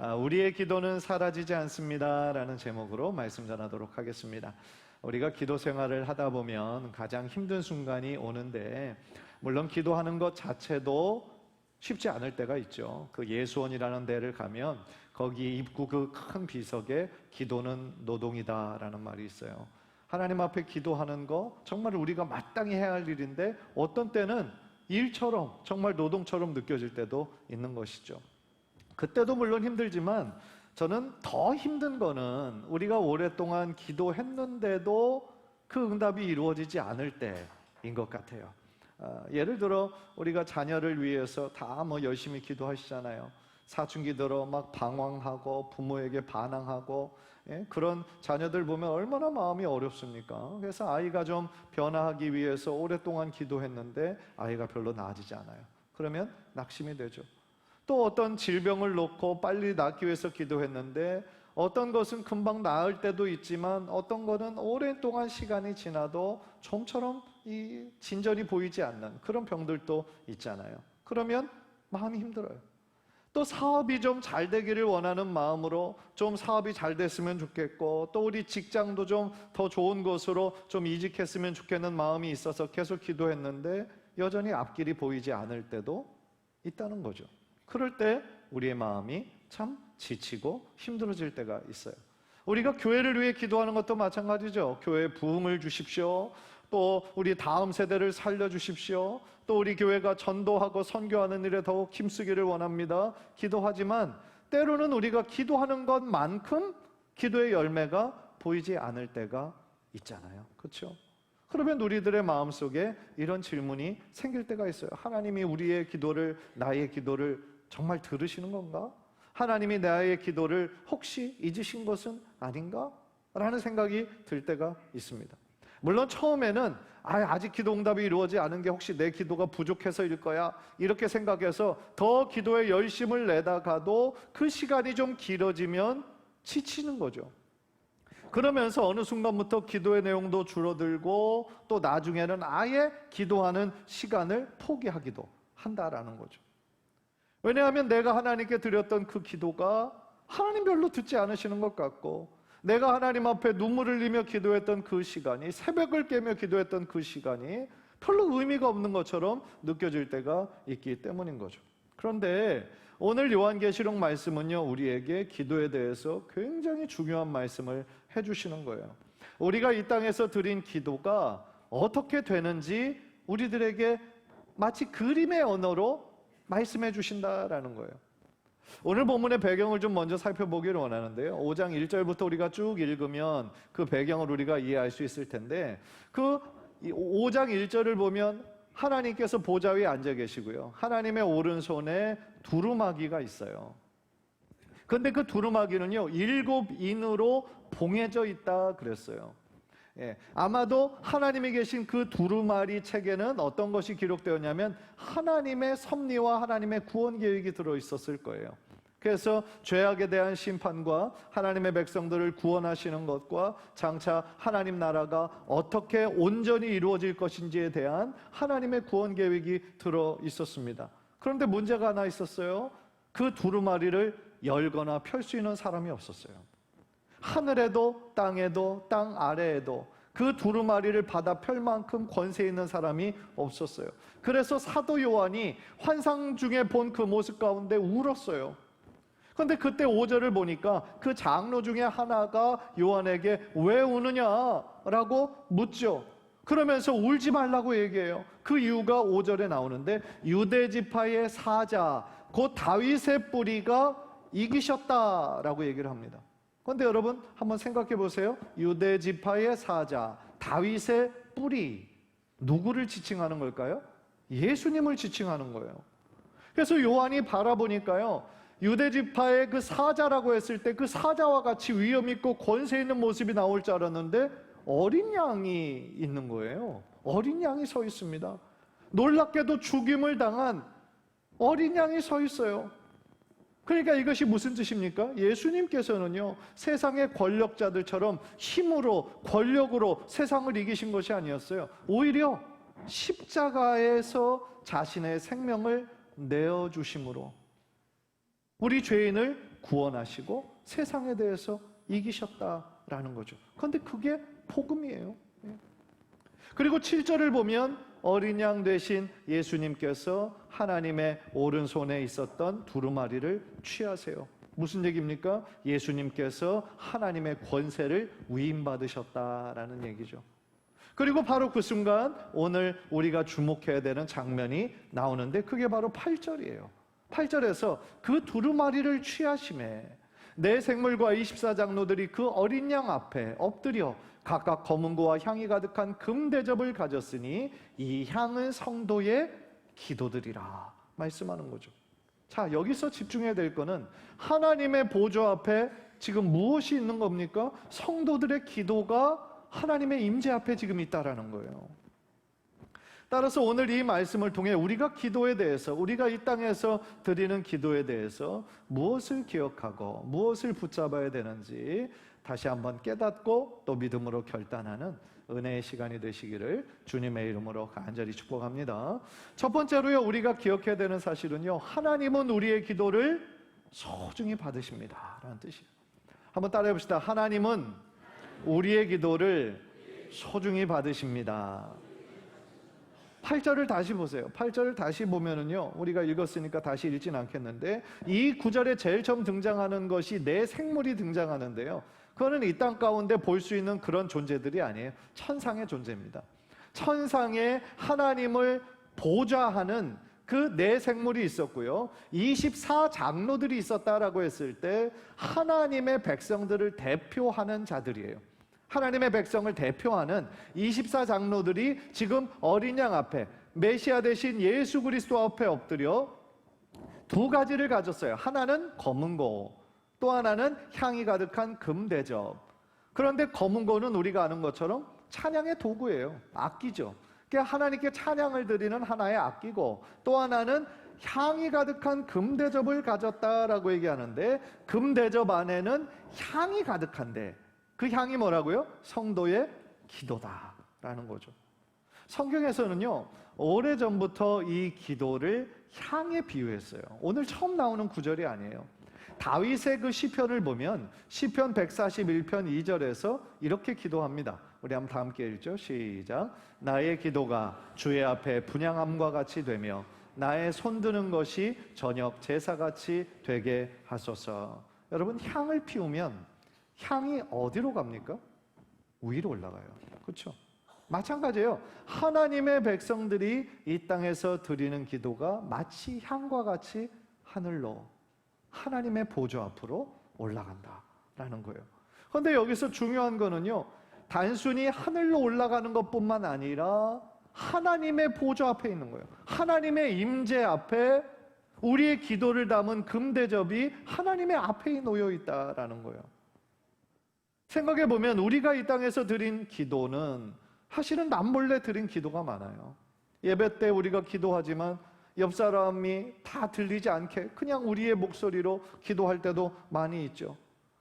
우리의 기도는 사라지지 않습니다 라는 제목으로 말씀 전하도록 하겠습니다. 우리가 기도 생활을 하다 보면 가장 힘든 순간이 오는데, 물론 기도하는 것 자체도 쉽지 않을 때가 있죠. 그 예수원이라는 데를 가면 거기 입구 그 큰 비석에 기도는 노동이다 라는 말이 있어요. 하나님 앞에 기도하는 거 정말 우리가 마땅히 해야 할 일인데, 어떤 때는 일처럼 정말 노동처럼 느껴질 때도 있는 것이죠. 그때도 물론 힘들지만 저는 더 힘든 거는 우리가 오랫동안 기도했는데도 그 응답이 이루어지지 않을 때인 것 같아요. 예를 들어 우리가 자녀를 위해서 다 열심히 기도하시잖아요. 사춘기 들어 막 방황하고 부모에게 반항하고, 그런 자녀들 보면 얼마나 마음이 어렵습니까? 그래서 아이가 좀 변화하기 위해서 오랫동안 기도했는데 아이가 별로 나아지지 않아요. 그러면 낙심이 되죠. 또 어떤 질병을 놓고 빨리 낫기 위해서 기도했는데 어떤 것은 금방 나을 때도 있지만 어떤 것은 오랫동안 시간이 지나도 좀처럼 이 진전이 보이지 않는 그런 병들도 있잖아요. 그러면 마음이 힘들어요. 또 사업이 좀 잘 되기를 원하는 마음으로 좀 사업이 잘 됐으면 좋겠고, 또 우리 직장도 좀 더 좋은 곳으로 좀 이직했으면 좋겠는 마음이 있어서 계속 기도했는데 여전히 앞길이 보이지 않을 때도 있다는 거죠. 그럴 때 우리의 마음이 참 지치고 힘들어질 때가 있어요. 우리가 교회를 위해 기도하는 것도 마찬가지죠. 교회에 부흥을 주십시오. 또 우리 다음 세대를 살려주십시오. 또 우리 교회가 전도하고 선교하는 일에 더욱 힘쓰기를 원합니다. 기도하지만 때로는 우리가 기도하는 것만큼 기도의 열매가 보이지 않을 때가 있잖아요. 그렇죠? 그러면 우리들의 마음속에 이런 질문이 생길 때가 있어요. 하나님이 우리의 기도를, 나의 기도를 정말 들으시는 건가? 하나님이 나의 기도를 혹시 잊으신 것은 아닌가? 라는 생각이 들 때가 있습니다. 물론 처음에는 아직 기도 응답이 이루어지지 않은 게 혹시 내 기도가 부족해서일 거야, 이렇게 생각해서 더 기도에 열심을 내다가도 그 시간이 좀 길어지면 지치는 거죠. 그러면서 어느 순간부터 기도의 내용도 줄어들고 또 나중에는 아예 기도하는 시간을 포기하기도 한다라는 거죠. 왜냐하면 내가 하나님께 드렸던 그 기도가 하나님 별로 듣지 않으시는 것 같고, 내가 하나님 앞에 눈물을 흘리며 기도했던 그 시간이, 새벽을 깨며 기도했던 그 시간이 별로 의미가 없는 것처럼 느껴질 때가 있기 때문인 거죠. 그런데 오늘 요한계시록 말씀은요, 우리에게 기도에 대해서 굉장히 중요한 말씀을 해주시는 거예요. 우리가 이 땅에서 드린 기도가 어떻게 되는지 우리들에게 마치 그림의 언어로 말씀해 주신다라는 거예요. 오늘 본문의 배경을 좀 먼저 살펴보기를 원하는데요. 5장 1절부터 우리가 쭉 읽으면 그 배경을 우리가 이해할 수 있을 텐데, 그 5장 1절을 보면 하나님께서 보좌 위에 앉아 계시고요, 하나님의 오른손에 두루마기가 있어요. 그런데 그 두루마기는요 7인으로 봉해져 있다 그랬어요. 아마도 하나님이 계신 그 두루마리 책에는 어떤 것이 기록되었냐면 하나님의 섭리와 하나님의 구원 계획이 들어있었을 거예요. 그래서 죄악에 대한 심판과 하나님의 백성들을 구원하시는 것과 장차 하나님 나라가 어떻게 온전히 이루어질 것인지에 대한 하나님의 구원 계획이 들어있었습니다. 그런데 문제가 하나 있었어요. 그 두루마리를 열거나 펼 수 있는 사람이 없었어요. 하늘에도 땅에도 땅 아래에도 그 두루마리를 받아 펼 만큼 권세 있는 사람이 없었어요. 그래서 사도 요한이 환상 중에 본 그 모습 가운데 울었어요. 그런데 그때 5절을 보니까 그 장로 중에 하나가 요한에게 왜 우느냐라고 묻죠. 그러면서 울지 말라고 얘기해요. 그 이유가 5절에 나오는데, 유대지파의 사자 곧 다윗의 뿌리가 이기셨다라고 얘기를 합니다. 그런데 여러분 한번 생각해 보세요. 유대지파의 사자, 다윗의 뿌리, 누구를 지칭하는 걸까요? 예수님을 지칭하는 거예요. 그래서 요한이 바라보니까요, 유대지파의 그 사자라고 했을 때 그 사자와 같이 위엄 있고 권세 있는 모습이 나올 줄 알았는데 어린 양이 있는 거예요. 어린 양이 서 있습니다. 놀랍게도 죽임을 당한 어린 양이 서 있어요. 그러니까 이것이 무슨 뜻입니까? 예수님께서는요, 세상의 권력자들처럼 힘으로, 권력으로 세상을 이기신 것이 아니었어요. 오히려 십자가에서 자신의 생명을 내어주심으로 우리 죄인을 구원하시고 세상에 대해서 이기셨다라는 거죠. 그런데 그게 복음이에요. 그리고 7절을 보면 어린 양 되신 예수님께서 하나님의 오른손에 있었던 두루마리를 취하세요. 무슨 얘기입니까? 예수님께서 하나님의 권세를 위임받으셨다라는 얘기죠. 그리고 바로 그 순간 오늘 우리가 주목해야 되는 장면이 나오는데 그게 바로 8절이에요. 8절에서 그 두루마리를 취하심에 네 생물과 24장로들이 그 어린 양 앞에 엎드려 각각 검은고와 향이 가득한 금대접을 가졌으니 이 향은 성도의 기도들이라 말씀하는 거죠. 자, 여기서 집중해야 될 거는 하나님의 보좌 앞에 지금 무엇이 있는 겁니까? 성도들의 기도가 하나님의 임재 앞에 지금 있다라는 거예요. 따라서 오늘 이 말씀을 통해 우리가 기도에 대해서, 우리가 이 땅에서 드리는 기도에 대해서 무엇을 기억하고 무엇을 붙잡아야 되는지 다시 한번 깨닫고 또 믿음으로 결단하는 은혜의 시간이 되시기를 주님의 이름으로 간절히 축복합니다. 첫 번째로요, 우리가 기억해야 되는 사실은요, 하나님은 우리의 기도를 소중히 받으십니다 라는 뜻이에요. 한번 따라해 봅시다. 하나님은 우리의 기도를 소중히 받으십니다. 8절을 다시 보세요. 8절을 다시 보면은요, 우리가 읽었으니까 다시 읽진 않겠는데 이 구절에 제일 처음 등장하는 것이 내 생물이 등장하는데요, 그거는 이 땅 가운데 볼 수 있는 그런 존재들이 아니에요. 천상의 존재입니다. 천상에 하나님을 보좌하는 그 네 생물이 있었고요, 24장로들이 있었다라고 했을 때 하나님의 백성들을 대표하는 자들이에요. 하나님의 백성을 대표하는 24장로들이 지금 어린 양 앞에, 메시아 되신 예수 그리스도 앞에 엎드려 두 가지를 가졌어요. 하나는 검은고, 또 하나는 향이 가득한 금대접. 그런데 검은고는 우리가 아는 것처럼 찬양의 도구예요. 악기죠. 그러니까 하나님께 찬양을 드리는 하나의 악기고, 또 하나는 향이 가득한 금대접을 가졌다라고 얘기하는데, 금대접 안에는 향이 가득한데 그 향이 뭐라고요? 성도의 기도다라는 거죠. 성경에서는요, 오래전부터 이 기도를 향에 비유했어요. 오늘 처음 나오는 구절이 아니에요. 다윗의 그 시편을 보면 시편 141편 2절에서 이렇게 기도합니다. 우리 한번 다 함께 읽죠. 시작. 나의 기도가 주의 앞에 분향함과 같이 되며 나의 손드는 것이 저녁 제사같이 되게 하소서. 여러분, 향을 피우면 향이 어디로 갑니까? 위로 올라가요. 그렇죠? 마찬가지예요. 하나님의 백성들이 이 땅에서 드리는 기도가 마치 향과 같이 하늘로, 하나님의 보좌 앞으로 올라간다라는 거예요. 그런데 여기서 중요한 거는요, 단순히 하늘로 올라가는 것뿐만 아니라 하나님의 보좌 앞에 있는 거예요. 하나님의 임재 앞에 우리의 기도를 담은 금대접이 하나님의 앞에 놓여 있다라는 거예요. 생각해 보면 우리가 이 땅에서 드린 기도는 사실은 남몰래 드린 기도가 많아요. 예배 때 우리가 기도하지만 옆 사람이 다 들리지 않게 그냥 우리의 목소리로 기도할 때도 많이 있죠.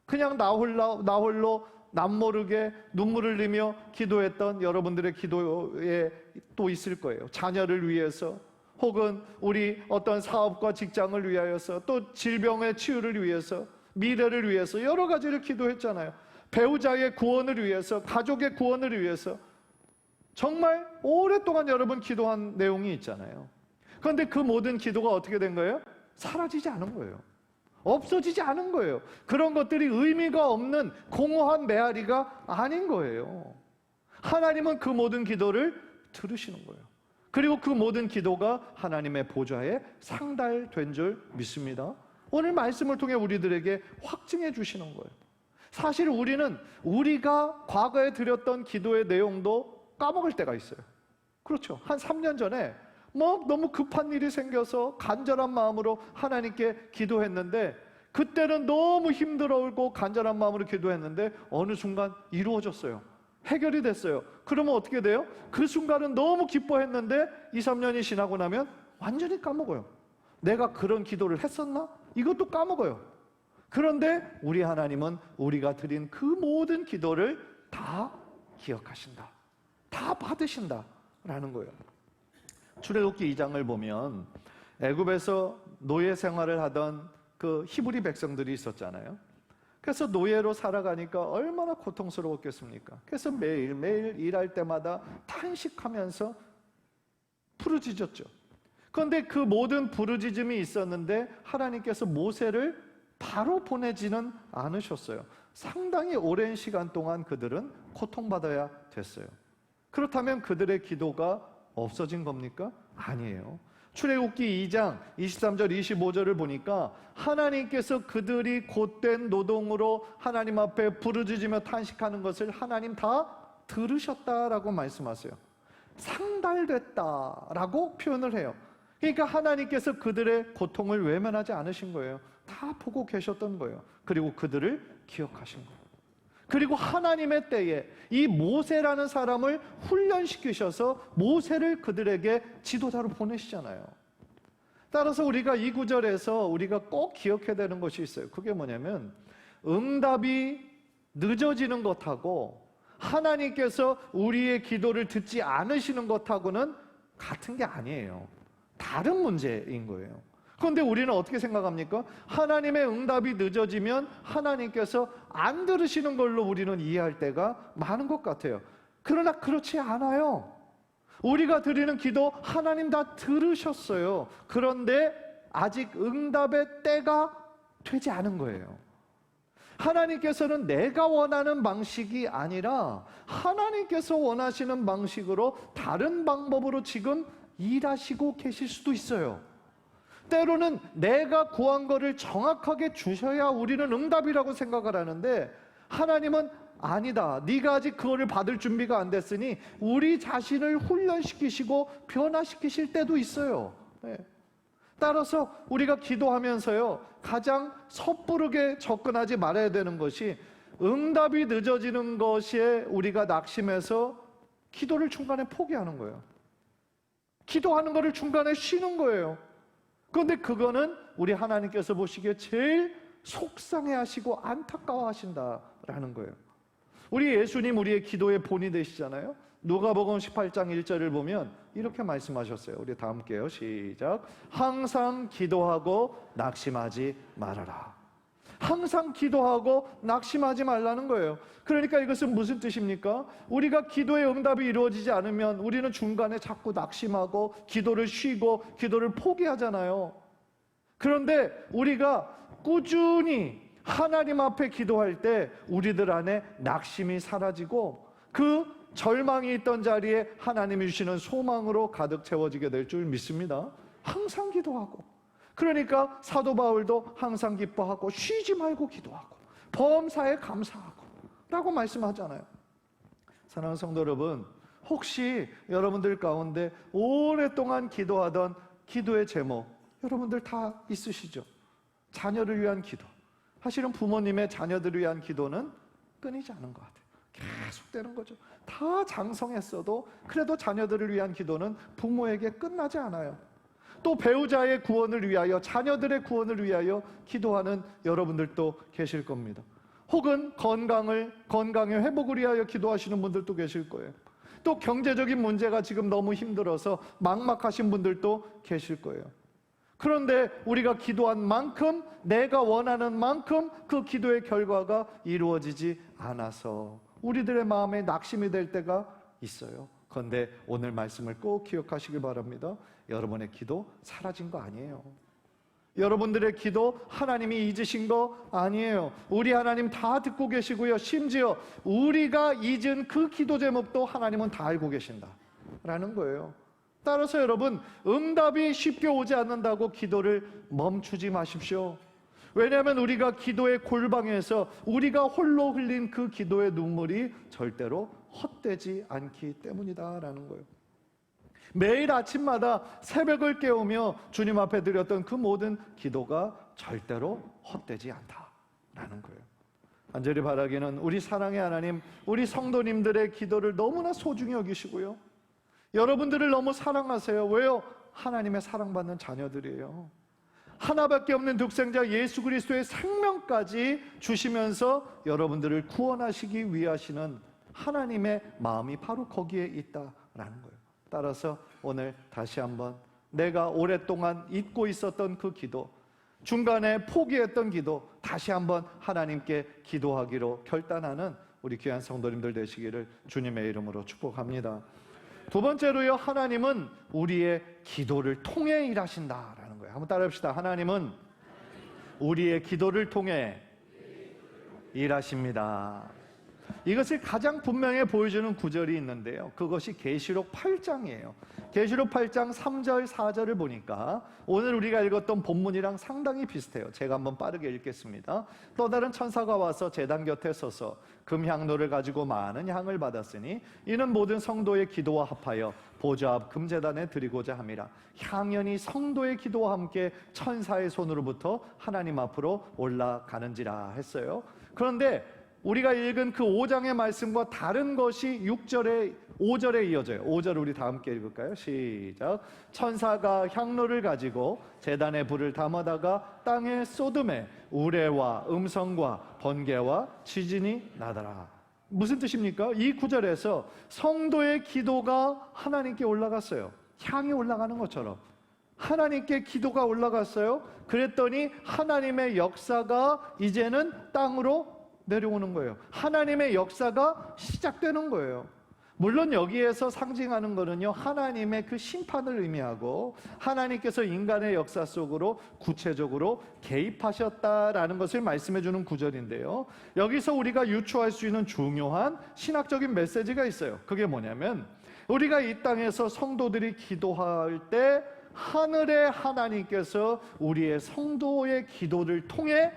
그냥 나 홀로 남모르게 눈물을 흘리며 기도했던 여러분들의 기도에 또 있을 거예요. 자녀를 위해서, 혹은 우리 어떤 사업과 직장을 위하여서, 또 질병의 치유를 위해서, 미래를 위해서 여러 가지를 기도했잖아요. 배우자의 구원을 위해서, 가족의 구원을 위해서 정말 오랫동안 여러분 기도한 내용이 있잖아요. 그런데 그 모든 기도가 어떻게 된 거예요? 사라지지 않은 거예요. 없어지지 않은 거예요. 그런 것들이 의미가 없는 공허한 메아리가 아닌 거예요. 하나님은 그 모든 기도를 들으시는 거예요. 그리고 그 모든 기도가 하나님의 보좌에 상달된 줄 믿습니다. 오늘 말씀을 통해 우리들에게 확증해 주시는 거예요. 사실 우리는 우리가 과거에 드렸던 기도의 내용도 까먹을 때가 있어요. 그렇죠. 한 3년 전에 너무 급한 일이 생겨서 간절한 마음으로 하나님께 기도했는데, 그때는 너무 힘들었고 간절한 마음으로 기도했는데 어느 순간 이루어졌어요. 해결이 됐어요. 그러면 어떻게 돼요? 그 순간은 너무 기뻐했는데 2, 3년이 지나고 나면 완전히 까먹어요. 내가 그런 기도를 했었나? 이것도 까먹어요. 그런데 우리 하나님은 우리가 드린 그 모든 기도를 다 기억하신다, 다 받으신다라는 거예요. 출애굽기 2장을 보면 애굽에서 노예 생활을 하던 그 히브리 백성들이 있었잖아요. 그래서 노예로 살아가니까 얼마나 고통스러웠겠습니까? 그래서 매일매일 일할 때마다 탄식하면서 부르짖었죠. 그런데 그 모든 부르짖음이 있었는데 하나님께서 모세를 바로 보내지는 않으셨어요. 상당히 오랜 시간 동안 그들은 고통받아야 됐어요. 그렇다면 그들의 기도가 없어진 겁니까? 아니에요. 출애굽기 2장 23절 25절을 보니까 하나님께서 그들이 곧된 노동으로 하나님 앞에 부르짖으며 탄식하는 것을 하나님 다 들으셨다라고 말씀하세요. 상달됐다라고 표현을 해요. 그러니까 하나님께서 그들의 고통을 외면하지 않으신 거예요. 다 보고 계셨던 거예요. 그리고 그들을 기억하신 거예요. 그리고 하나님의 때에 이 모세라는 사람을 훈련시키셔서 모세를 그들에게 지도자로 보내시잖아요. 따라서 우리가 이 구절에서 우리가 꼭 기억해야 되는 것이 있어요. 그게 뭐냐면 응답이 늦어지는 것하고 하나님께서 우리의 기도를 듣지 않으시는 것하고는 같은 게 아니에요. 다른 문제인 거예요. 그런데 우리는 어떻게 생각합니까? 하나님의 응답이 늦어지면 하나님께서 안 들으시는 걸로 우리는 이해할 때가 많은 것 같아요. 그러나 그렇지 않아요. 우리가 드리는 기도 하나님 다 들으셨어요. 그런데 아직 응답의 때가 되지 않은 거예요. 하나님께서는 내가 원하는 방식이 아니라 하나님께서 원하시는 방식으로 다른 방법으로 지금 일하시고 계실 수도 있어요. 때로는 내가 구한 거를 정확하게 주셔야 우리는 응답이라고 생각을 하는데 하나님은 아니다. 네가 아직 그거를 받을 준비가 안 됐으니 우리 자신을 훈련시키시고 변화시키실 때도 있어요. 네. 따라서 우리가 기도하면서요 가장 섣부르게 접근하지 말아야 되는 것이 응답이 늦어지는 것에 우리가 낙심해서 기도를 중간에 포기하는 거예요. 기도하는 거를 중간에 쉬는 거예요. 그런데 그거는 우리 하나님께서 보시기에 제일 속상해하시고 안타까워하신다라는 거예요. 우리 예수님 우리의 기도의 본이 되시잖아요. 누가복음 18장 1절을 보면 이렇게 말씀하셨어요. 우리 다 함께요. 시작. 항상 기도하고 낙심하지 말아라. 항상 기도하고 낙심하지 말라는 거예요. 그러니까 이것은 무슨 뜻입니까? 우리가 기도의 응답이 이루어지지 않으면 우리는 중간에 자꾸 낙심하고 기도를 쉬고 기도를 포기하잖아요. 그런데 우리가 꾸준히 하나님 앞에 기도할 때 우리들 안에 낙심이 사라지고 그 절망이 있던 자리에 하나님이 주시는 소망으로 가득 채워지게 될 줄 믿습니다. 항상 기도하고, 그러니까 사도 바울도 항상 기뻐하고 쉬지 말고 기도하고 범사에 감사하고 라고 말씀하잖아요. 사랑하는 성도 여러분, 혹시 여러분들 가운데 오랫동안 기도하던 기도의 제목 여러분들 다 있으시죠? 자녀를 위한 기도. 사실은 부모님의 자녀들을 위한 기도는 끊이지 않은 것 같아요. 계속되는 거죠. 다 장성했어도 그래도 자녀들을 위한 기도는 부모에게 끝나지 않아요. 또 배우자의 구원을 위하여, 자녀들의 구원을 위하여 기도하는 여러분들도 계실 겁니다. 혹은 건강의 회복을 위하여 기도하시는 분들도 계실 거예요. 또 경제적인 문제가 지금 너무 힘들어서 막막하신 분들도 계실 거예요. 그런데 우리가 기도한 만큼, 내가 원하는 만큼 그 기도의 결과가 이루어지지 않아서 우리들의 마음에 낙심이 될 때가 있어요. 그런데 오늘 말씀을 꼭 기억하시기 바랍니다. 여러분의 기도 사라진 거 아니에요. 여러분들의 기도 하나님이 잊으신 거 아니에요. 우리 하나님 다 듣고 계시고요. 심지어 우리가 잊은 그 기도 제목도 하나님은 다 알고 계신다라는 거예요. 따라서 여러분, 응답이 쉽게 오지 않는다고 기도를 멈추지 마십시오. 왜냐하면 우리가 기도의 골방에서 우리가 홀로 흘린 그 기도의 눈물이 절대로 헛되지 않기 때문이다라는 거예요. 매일 아침마다 새벽을 깨우며 주님 앞에 드렸던 그 모든 기도가 절대로 헛되지 않다라는 거예요. 간절히 바라기는 우리 사랑의 하나님, 우리 성도님들의 기도를 너무나 소중히 여기시고요. 여러분들을 너무 사랑하세요. 왜요? 하나님의 사랑받는 자녀들이에요. 하나밖에 없는 독생자 예수 그리스도의 생명까지 주시면서 여러분들을 구원하시기 위하시는 하나님의 마음이 바로 거기에 있다라는 거예요. 따라서 오늘 다시 한번 내가 오랫동안 잊고 있었던 그 기도, 중간에 포기했던 기도 다시 한번 하나님께 기도하기로 결단하는 우리 귀한 성도님들 되시기를 주님의 이름으로 축복합니다. 두 번째로요, 하나님은 우리의 기도를 통해 일하신다라는 거예요. 한번 따라합시다. 하나님은 우리의 기도를 통해 일하십니다. 이것을 가장 분명히 보여주는 구절이 있는데요, 그것이 계시록 8장이에요. 계시록 8장 3절 4절을 보니까 오늘 우리가 읽었던 본문이랑 상당히 비슷해요. 제가 한번 빠르게 읽겠습니다. 또 다른 천사가 와서 제단 곁에 서서 금향로를 가지고 많은 향을 받았으니 이는 모든 성도의 기도와 합하여 보좌 앞 금제단에 드리고자 함이라. 향연이 성도의 기도와 함께 천사의 손으로부터 하나님 앞으로 올라가는지라 했어요. 그런데 우리가 읽은 그 5장의 말씀과 다른 것이 5절에 이어져요. 5절 우리 다 함께 읽을까요? 시작. 천사가 향로를 가지고 제단에 불을 담아다가 땅에 쏟음에 우레와 음성과 번개와 지진이 나더라. 무슨 뜻입니까? 이 구절에서 성도의 기도가 하나님께 올라갔어요. 향이 올라가는 것처럼 하나님께 기도가 올라갔어요. 그랬더니 하나님의 역사가 이제는 땅으로 내려오는 거예요. 하나님의 역사가 시작되는 거예요. 물론 여기에서 상징하는 거는요, 하나님의 그 심판을 의미하고 하나님께서 인간의 역사 속으로 구체적으로 개입하셨다라는 것을 말씀해 주는 구절인데요, 여기서 우리가 유추할 수 있는 중요한 신학적인 메시지가 있어요. 그게 뭐냐면, 우리가 이 땅에서 성도들이 기도할 때 하늘의 하나님께서 우리의 성도의 기도를 통해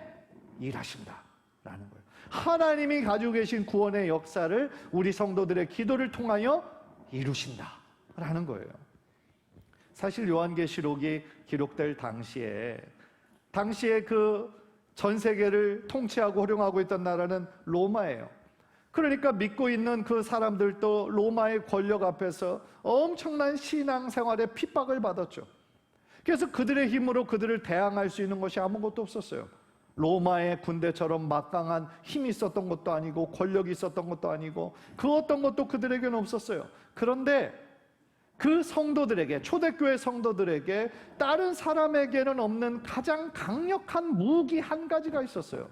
일하신다라는 거예요. 하나님이 가지고 계신 구원의 역사를 우리 성도들의 기도를 통하여 이루신다라는 거예요. 사실 요한계시록이 기록될 당시에 그 전 세계를 통치하고 활용하고 있던 나라는 로마예요. 그러니까 믿고 있는 그 사람들도 로마의 권력 앞에서 엄청난 신앙생활에 핍박을 받았죠. 그래서 그들의 힘으로 그들을 대항할 수 있는 것이 아무것도 없었어요. 로마의 군대처럼 막강한 힘이 있었던 것도 아니고 권력이 있었던 것도 아니고 그 어떤 것도 그들에게는 없었어요. 그런데 그 성도들에게, 초대교회 성도들에게 다른 사람에게는 없는 가장 강력한 무기 한 가지가 있었어요.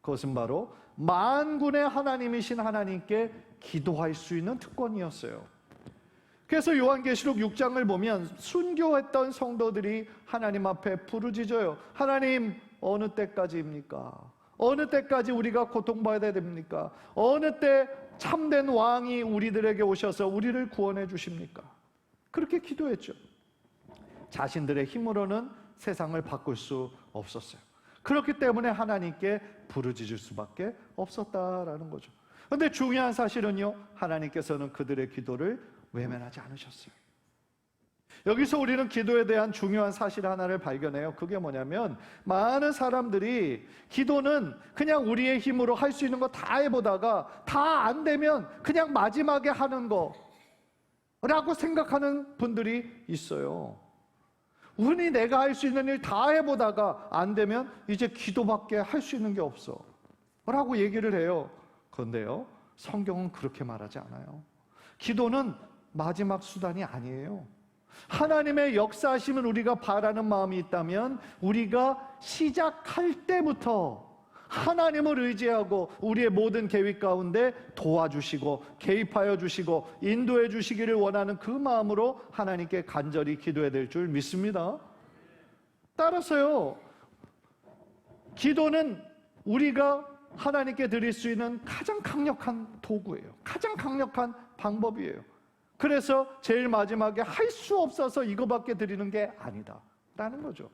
그것은 바로 만군의 하나님이신 하나님께 기도할 수 있는 특권이었어요. 그래서 요한계시록 6장을 보면 순교했던 성도들이 하나님 앞에 부르짖어요. 하나님, 어느 때까지입니까? 어느 때까지 우리가 고통받아야 됩니까? 어느 때 참된 왕이 우리들에게 오셔서 우리를 구원해 주십니까? 그렇게 기도했죠. 자신들의 힘으로는 세상을 바꿀 수 없었어요. 그렇기 때문에 하나님께 부르짖을 수밖에 없었다라는 거죠. 그런데 중요한 사실은요, 하나님께서는 그들의 기도를 외면하지 않으셨어요. 여기서 우리는 기도에 대한 중요한 사실 하나를 발견해요. 그게 뭐냐면, 많은 사람들이 기도는 그냥 우리의 힘으로 할 수 있는 거 다 해보다가 다 안 되면 그냥 마지막에 하는 거라고 생각하는 분들이 있어요. 흔히 내가 할 수 있는 일 다 해보다가 안 되면 이제 기도밖에 할 수 있는 게 없어 라고 얘기를 해요. 그런데요, 성경은 그렇게 말하지 않아요. 기도는 마지막 수단이 아니에요. 하나님의 역사하심을 우리가 바라는 마음이 있다면 우리가 시작할 때부터 하나님을 의지하고 우리의 모든 계획 가운데 도와주시고 개입하여 주시고 인도해 주시기를 원하는 그 마음으로 하나님께 간절히 기도해야 될 줄 믿습니다. 따라서요, 기도는 우리가 하나님께 드릴 수 있는 가장 강력한 도구예요. 가장 강력한 방법이에요. 그래서 제일 마지막에 할 수 없어서 이거밖에 드리는 게 아니다 라는 거죠.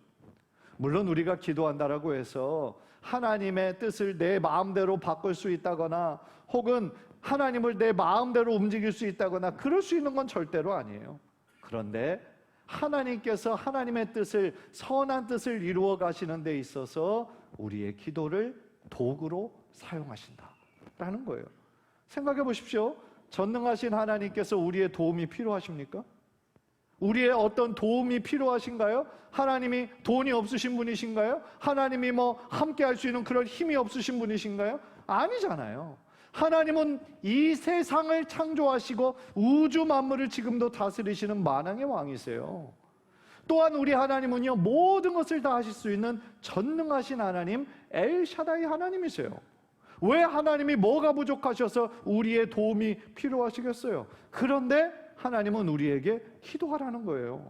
물론 우리가 기도한다라고 해서 하나님의 뜻을 내 마음대로 바꿀 수 있다거나 혹은 하나님을 내 마음대로 움직일 수 있다거나 그럴 수 있는 건 절대로 아니에요. 그런데 하나님께서 하나님의 뜻을, 선한 뜻을 이루어 가시는 데 있어서 우리의 기도를 도구로 사용하신다라는 거예요. 생각해 보십시오. 전능하신 하나님께서 우리의 도움이 필요하십니까? 우리의 어떤 도움이 필요하신가요? 하나님이 돈이 없으신 분이신가요? 하나님이 함께 할 수 있는 그런 힘이 없으신 분이신가요? 아니잖아요. 하나님은 이 세상을 창조하시고 우주 만물을 지금도 다스리시는 만왕의 왕이세요. 또한 우리 하나님은요, 모든 것을 다 하실 수 있는 전능하신 하나님, 엘샤다이 하나님이세요. 왜 하나님이 뭐가 부족하셔서 우리의 도움이 필요하시겠어요? 그런데 하나님은 우리에게 기도하라는 거예요.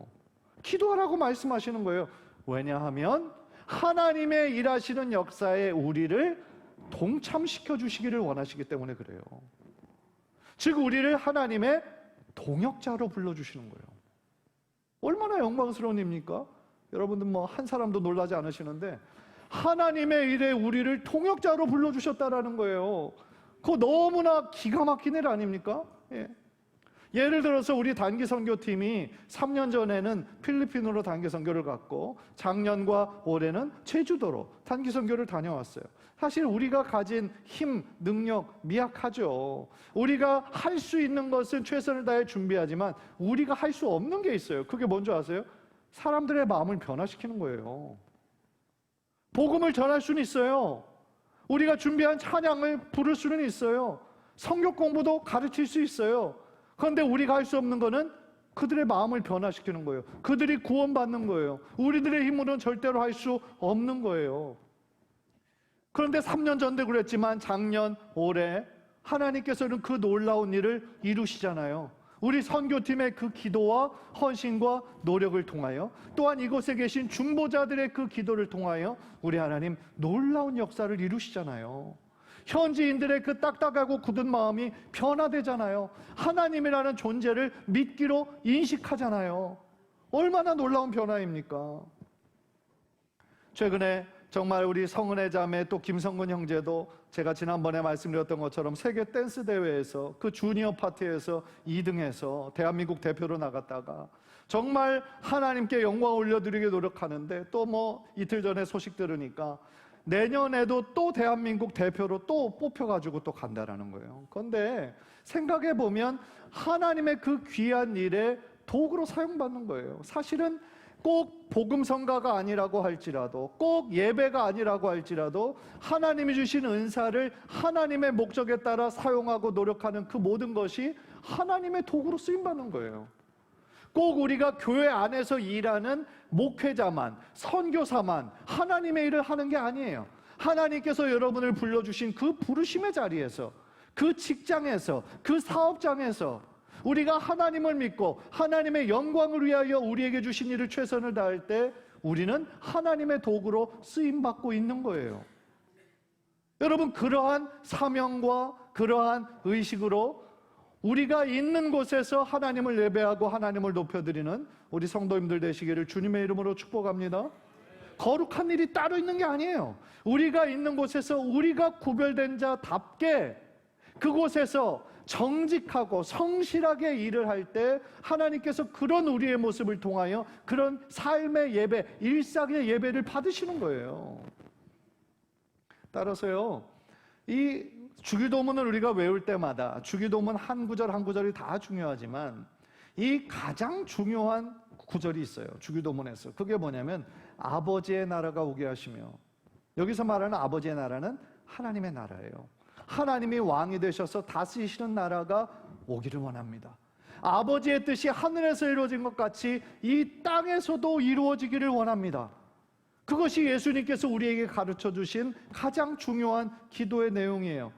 기도하라고 말씀하시는 거예요. 왜냐하면 하나님의 일하시는 역사에 우리를 동참시켜 주시기를 원하시기 때문에 그래요. 즉 우리를 하나님의 동역자로 불러주시는 거예요. 얼마나 영광스러운 일입니까? 여러분들 뭐 한 사람도 놀라지 않으시는데 하나님의 일에 우리를 통역자로 불러주셨다라는 거예요. 그거 너무나 기가 막힌 일 아닙니까? 예. 예를 들어서 우리 단기 선교팀이 3년 전에는 필리핀으로 단기 선교를 갔고 작년과 올해는 제주도로 단기 선교를 다녀왔어요. 사실 우리가 가진 힘, 능력 미약하죠. 우리가 할 수 있는 것은 최선을 다해 준비하지만 우리가 할 수 없는 게 있어요. 그게 뭔지 아세요? 사람들의 마음을 변화시키는 거예요. 복음을 전할 수는 있어요. 우리가 준비한 찬양을 부를 수는 있어요. 성경 공부도 가르칠 수 있어요. 그런데 우리가 할 수 없는 거는 그들의 마음을 변화시키는 거예요. 그들이 구원받는 거예요. 우리들의 힘으로는 절대로 할 수 없는 거예요. 그런데 3년 전도 그랬지만 작년, 올해 하나님께서는 그 놀라운 일을 이루시잖아요. 우리 선교팀의 그 기도와 헌신과 노력을 통하여 또한 이곳에 계신 중보자들의 그 기도를 통하여 우리 하나님 놀라운 역사를 이루시잖아요. 현지인들의 그 딱딱하고 굳은 마음이 변화되잖아요. 하나님이라는 존재를 믿기로 인식하잖아요. 얼마나 놀라운 변화입니까? 최근에 정말 우리 성은혜 자매 또 김성근 형제도 제가 지난번에 말씀드렸던 것처럼 세계 댄스 대회에서 그 주니어 파티에서 2등해서 대한민국 대표로 나갔다가 정말 하나님께 영광 올려드리게 노력하는데 또 뭐 이틀 전에 소식 들으니까 내년에도 또 대한민국 대표로 또 뽑혀가지고 또 간다라는 거예요. 그런데 생각해 보면 하나님의 그 귀한 일에 도구로 사용받는 거예요. 사실은 꼭 복음성가가 아니라고 할지라도 꼭 예배가 아니라고 할지라도 하나님이 주신 은사를 하나님의 목적에 따라 사용하고 노력하는 그 모든 것이 하나님의 도구로 쓰임받는 거예요. 꼭 우리가 교회 안에서 일하는 목회자만, 선교사만 하나님의 일을 하는 게 아니에요. 하나님께서 여러분을 불러주신 그 부르심의 자리에서, 그 직장에서, 그 사업장에서 우리가 하나님을 믿고 하나님의 영광을 위하여 우리에게 주신 일을 최선을 다할 때 우리는 하나님의 도구로 쓰임받고 있는 거예요. 여러분, 그러한 사명과 그러한 의식으로 우리가 있는 곳에서 하나님을 예배하고 하나님을 높여드리는 우리 성도님들 되시기를 주님의 이름으로 축복합니다. 거룩한 일이 따로 있는 게 아니에요. 우리가 있는 곳에서 우리가 구별된 자답게 그곳에서 정직하고 성실하게 일을 할 때 하나님께서 그런 우리의 모습을 통하여 그런 삶의 예배, 일상의 예배를 받으시는 거예요. 따라서요, 이 주기도문을 우리가 외울 때마다 주기도문 한 구절 한 구절이 다 중요하지만 이 가장 중요한 구절이 있어요. 주기도문에서. 그게 뭐냐면 아버지의 나라가 오게 하시며, 여기서 말하는 아버지의 나라는 하나님의 나라예요. 하나님이 왕이 되셔서 다스리시는 나라가 오기를 원합니다. 아버지의 뜻이 하늘에서 이루어진 것 같이 이 땅에서도 이루어지기를 원합니다. 그것이 예수님께서 우리에게 가르쳐 주신 가장 중요한 기도의 내용이에요.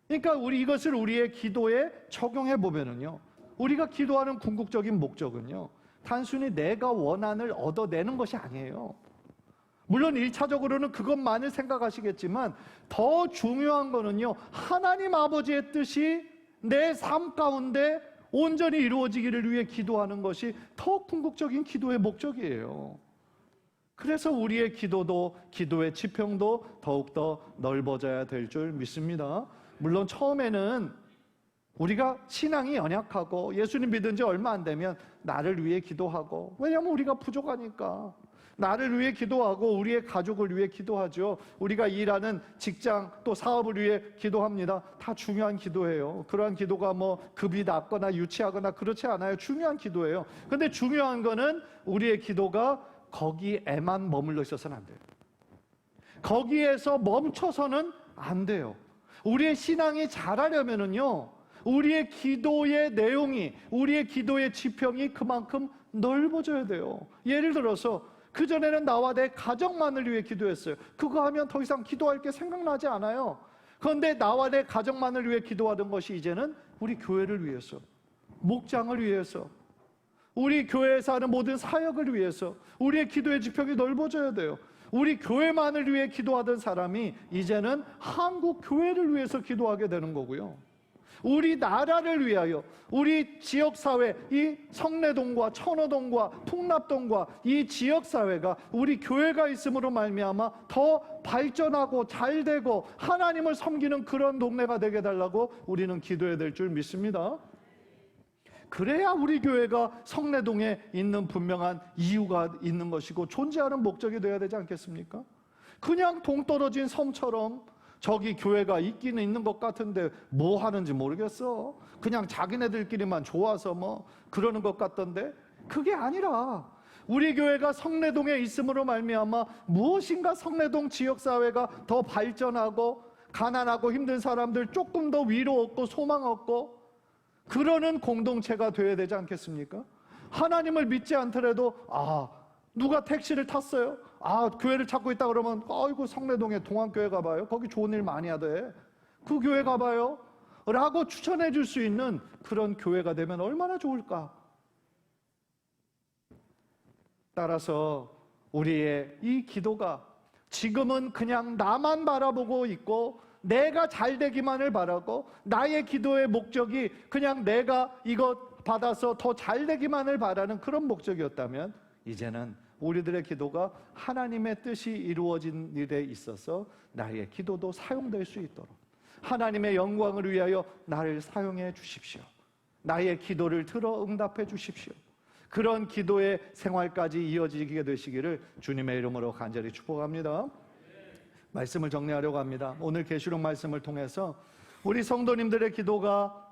그러니까 이것을 우리의 기도에 적용해 보면은요, 우리가 기도하는 궁극적인 목적은요, 단순히 내가 원한을 얻어내는 것이 아니에요. 물론 1차적으로는 그것만을 생각하시겠지만 더 중요한 거는요, 하나님 아버지의 뜻이 내 삶 가운데 온전히 이루어지기를 위해 기도하는 것이 더 궁극적인 기도의 목적이에요. 그래서 우리의 기도도, 기도의 지평도 더욱더 넓어져야 될 줄 믿습니다. 물론 처음에는 우리가 신앙이 연약하고 예수님 믿은 지 얼마 안 되면 나를 위해 기도하고, 왜냐하면 우리가 부족하니까 나를 위해 기도하고 우리의 가족을 위해 기도하죠. 우리가 일하는 직장 또 사업을 위해 기도합니다. 다 중요한 기도예요. 그러한 기도가 뭐 급이 낮거나 유치하거나 그렇지 않아요. 중요한 기도예요. 근데 중요한 거는 우리의 기도가 거기에만 머물러 있어서는 안 돼요. 거기에서 멈춰서는 안 돼요. 우리의 신앙이 자라려면은요, 우리의 기도의 내용이, 우리의 기도의 지평이 그만큼 넓어져야 돼요. 예를 들어서 그전에는 나와 내 가정만을 위해 기도했어요. 그거 하면 더 이상 기도할 게 생각나지 않아요. 그런데 나와 내 가정만을 위해 기도하던 것이 이제는 우리 교회를 위해서, 목장을 위해서, 우리 교회에서 하는 모든 사역을 위해서 우리의 기도의 지평이 넓어져야 돼요. 우리 교회만을 위해 기도하던 사람이 이제는 한국 교회를 위해서 기도하게 되는 거고요. 우리 나라를 위하여, 우리 지역사회, 이 성내동과 천호동과 풍납동과 이 지역사회가 우리 교회가 있음으로 말미암아 더 발전하고 잘되고 하나님을 섬기는 그런 동네가 되게 해달라고 우리는 기도해야 될 줄 믿습니다. 그래야 우리 교회가 성내동에 있는 분명한 이유가 있는 것이고 존재하는 목적이 되어야 되지 않겠습니까? 그냥 동떨어진 섬처럼 저기 교회가 있기는 있는 것 같은데 뭐 하는지 모르겠어. 그냥 자기네들끼리만 좋아서 뭐 그러는 것 같던데, 그게 아니라 우리 교회가 성내동에 있음으로 말미암아 무엇인가 성내동 지역사회가 더 발전하고 가난하고 힘든 사람들 조금 더 위로 얻고 소망 얻고 그러는 공동체가 되어야 되지 않겠습니까? 하나님을 믿지 않더라도 누가 택시를 탔어요? 교회를 찾고 있다 그러면 아이고 성내동에 동안교회 가봐요. 거기 좋은 일 많이 하대. 그 교회 가봐요 라고 추천해 줄 수 있는 그런 교회가 되면 얼마나 좋을까? 따라서 우리의 이 기도가 지금은 그냥 나만 바라보고 있고 내가 잘 되기만을 바라고 나의 기도의 목적이 그냥 내가 이것 받아서 더 잘 되기만을 바라는 그런 목적이었다면 이제는 우리들의 기도가 하나님의 뜻이 이루어진 일에 있어서 나의 기도도 사용될 수 있도록 하나님의 영광을 위하여 나를 사용해 주십시오. 나의 기도를 들어 응답해 주십시오. 그런 기도의 생활까지 이어지게 되시기를 주님의 이름으로 간절히 축복합니다. 말씀을 정리하려고 합니다. 오늘 계시록 말씀을 통해서 우리 성도님들의 기도가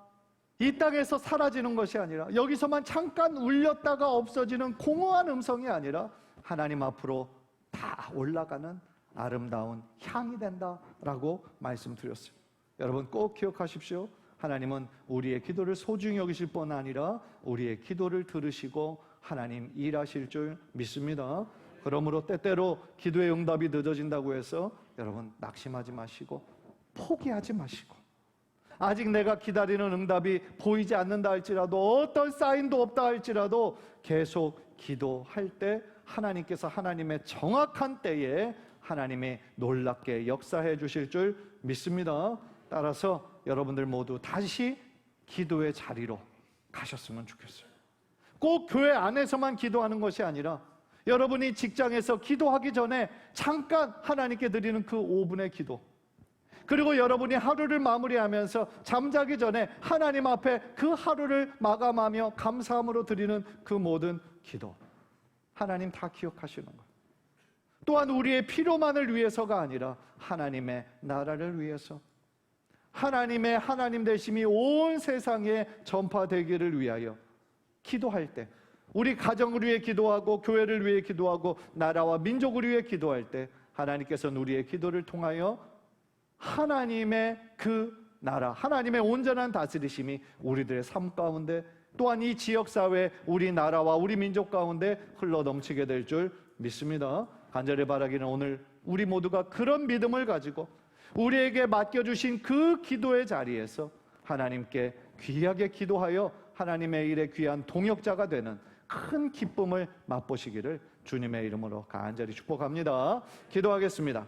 이 땅에서 사라지는 것이 아니라 여기서만 잠깐 울렸다가 없어지는 공허한 음성이 아니라 하나님 앞으로 다 올라가는 아름다운 향이 된다라고 말씀드렸어요. 여러분 꼭 기억하십시오. 하나님은 우리의 기도를 소중히 여기실 뿐 아니라 우리의 기도를 들으시고 하나님 일하실 줄 믿습니다. 그러므로 때때로 기도의 응답이 늦어진다고 해서 여러분 낙심하지 마시고 포기하지 마시고, 아직 내가 기다리는 응답이 보이지 않는다 할지라도 어떤 사인도 없다 할지라도 계속 기도할 때 하나님께서 하나님의 정확한 때에 하나님이 놀랍게 역사해 주실 줄 믿습니다. 따라서 여러분들 모두 다시 기도의 자리로 가셨으면 좋겠어요. 꼭 교회 안에서만 기도하는 것이 아니라 여러분이 직장에서 기도하기 전에 잠깐 하나님께 드리는 그 5분의 기도, 그리고 여러분이 하루를 마무리하면서 잠자기 전에 하나님 앞에 그 하루를 마감하며 감사함으로 드리는 그 모든 기도, 하나님 다 기억하시는 거예요. 또한 우리의 필요만을 위해서가 아니라 하나님의 나라를 위해서, 하나님의 하나님 되심이 온 세상에 전파되기를 위하여 기도할 때, 우리 가정을 위해 기도하고 교회를 위해 기도하고 나라와 민족을 위해 기도할 때 하나님께서는 우리의 기도를 통하여 하나님의 그 나라, 하나님의 온전한 다스리심이 우리들의 삶 가운데 또한 이 지역사회, 우리 나라와 우리 민족 가운데 흘러넘치게 될 줄 믿습니다. 간절히 바라기는 오늘 우리 모두가 그런 믿음을 가지고 우리에게 맡겨주신 그 기도의 자리에서 하나님께 귀하게 기도하여 하나님의 일에 귀한 동역자가 되는 큰 기쁨을 맛보시기를 주님의 이름으로 간절히 축복합니다. 기도하겠습니다.